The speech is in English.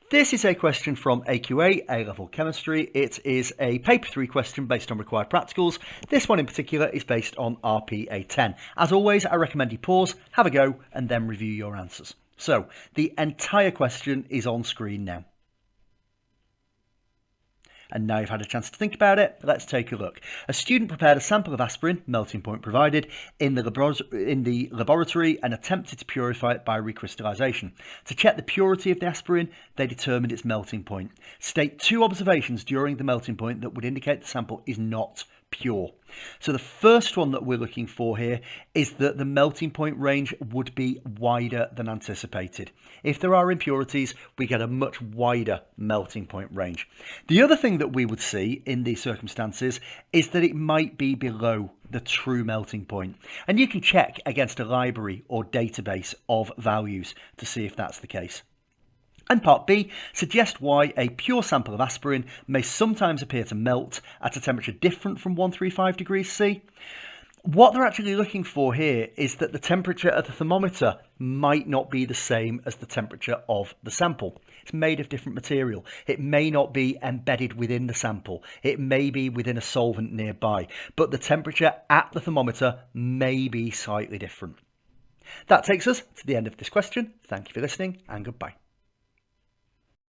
This is a question from AQA A-level Chemistry. It is a paper 3 question based on required practicals. This one in particular is based on RPA10. As always, I recommend you pause, have a go, and then review your answers. So the entire question is on screen now. And now you've had a chance to think about it, let's take a look. A student prepared a sample of aspirin, melting point provided, in the laboratory and attempted to purify it by recrystallization. To check the purity of the aspirin, they determined its melting point. State 2 observations during the melting point that would indicate the sample is not pure. So the first one that we're looking for here is that the melting point range would be wider than anticipated. If there are impurities, we get a much wider melting point range. The other thing that we would see in these circumstances is that it might be below the true melting point. And you can check against a library or database of values to see if that's the case. And part B, suggest why a pure sample of aspirin may sometimes appear to melt at a temperature different from 135 degrees C. What they're actually looking for here is that the temperature at the thermometer might not be the same as the temperature of the sample. It's made of different material. It may not be embedded within the sample. It may be within a solvent nearby, but the temperature at the thermometer may be slightly different. That takes us to the end of this question. Thank you for listening and goodbye.